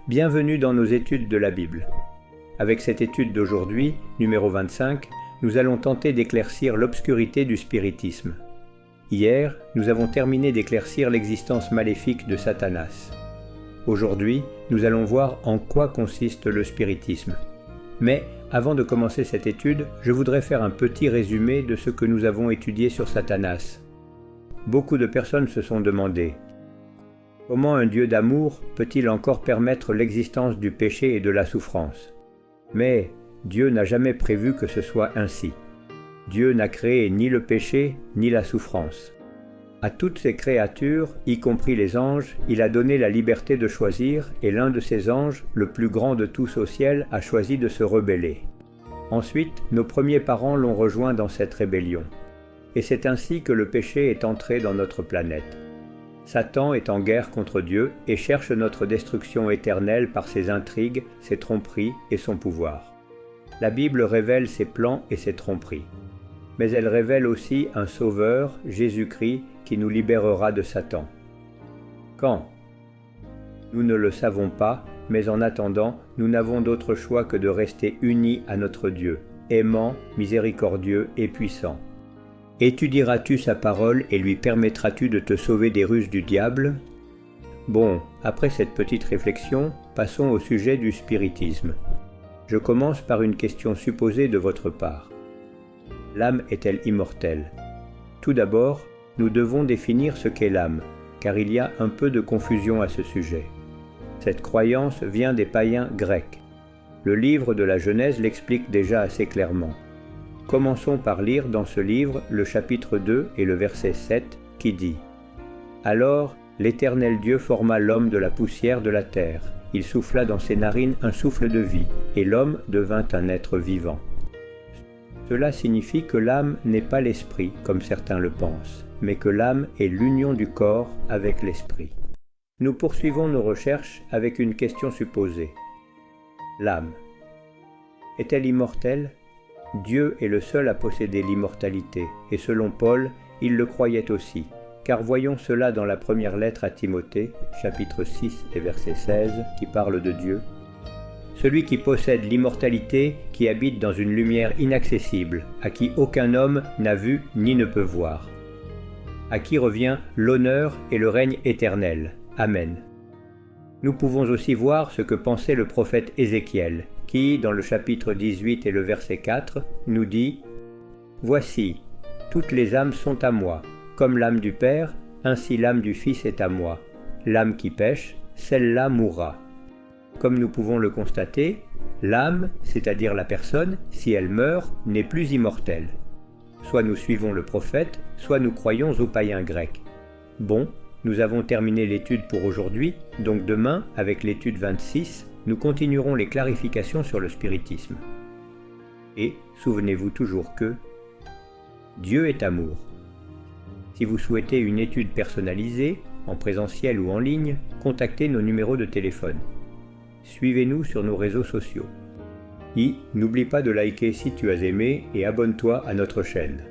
Bienvenue dans nos études de la Bible. Avec cette étude d'aujourd'hui, numéro 25, nous allons tenter d'éclaircir l'obscurité du spiritisme. Hier, nous avons terminé d'éclaircir l'existence maléfique de Satanas. Aujourd'hui, nous allons voir en quoi consiste le spiritisme. Mais, avant de commencer cette étude, je voudrais faire un petit résumé de ce que nous avons étudié sur Satanas. Beaucoup de personnes se sont demandé « Comment un Dieu d'amour peut-il encore permettre l'existence du péché et de la souffrance ?» Mais Dieu n'a jamais prévu que ce soit ainsi. Dieu n'a créé ni le péché ni la souffrance. À toutes ses créatures, y compris les anges, il a donné la liberté de choisir et l'un de ces anges, le plus grand de tous au ciel, a choisi de se rebeller. Ensuite, nos premiers parents l'ont rejoint dans cette rébellion. Et c'est ainsi que le péché est entré dans notre planète. Satan est en guerre contre Dieu et cherche notre destruction éternelle par ses intrigues, ses tromperies et son pouvoir. La Bible révèle ses plans et ses tromperies. Mais elle révèle aussi un Sauveur, Jésus-Christ, qui nous libérera de Satan. Quand? Nous ne le savons pas, mais en attendant, nous n'avons d'autre choix que de rester unis à notre Dieu, aimant, miséricordieux et puissant. Étudieras-tu sa parole et lui permettras-tu de te sauver des ruses du diable? Bon, après cette petite réflexion, passons au sujet du spiritisme. Je commence par une question supposée de votre part. L'âme est-elle immortelle? Tout d'abord, nous devons définir ce qu'est l'âme, car il y a un peu de confusion à ce sujet. Cette croyance vient des païens grecs. Le livre de la Genèse l'explique déjà assez clairement. Commençons par lire dans ce livre le chapitre 2 et le verset 7 qui dit « Alors l'Éternel Dieu forma l'homme de la poussière de la terre. Il souffla dans ses narines un souffle de vie, et l'homme devint un être vivant. » Cela signifie que l'âme n'est pas l'esprit, comme certains le pensent, mais que l'âme est l'union du corps avec l'esprit. Nous poursuivons nos recherches avec une question supposée. L'âme est-elle immortelle? Dieu est le seul à posséder l'immortalité, et selon Paul, il le croyait aussi, car voyons cela dans la première lettre à Timothée, chapitre 6 et verset 16, qui parle de Dieu. Celui qui possède l'immortalité, qui habite dans une lumière inaccessible, à qui aucun homme n'a vu ni ne peut voir. À qui revient l'honneur et le règne éternel. Amen. Nous pouvons aussi voir ce que pensait le prophète Ézéchiel, qui, dans le chapitre 18 et le verset 4, nous dit « Voici, toutes les âmes sont à moi, comme l'âme du Père, ainsi l'âme du Fils est à moi. L'âme qui pêche, celle-là mourra. » Comme nous pouvons le constater, l'âme, c'est-à-dire la personne, si elle meurt, n'est plus immortelle. Soit nous suivons le prophète, soit nous croyons aux païens grecs. Bon, nous avons terminé l'étude pour aujourd'hui, donc demain, avec l'étude 26, nous continuerons les clarifications sur le spiritisme. Et souvenez-vous toujours que Dieu est amour. Si vous souhaitez une étude personnalisée, en présentiel ou en ligne, contactez nos numéros de téléphone. Suivez-nous sur nos réseaux sociaux. Et n'oublie pas de liker si tu as aimé et abonne-toi à notre chaîne.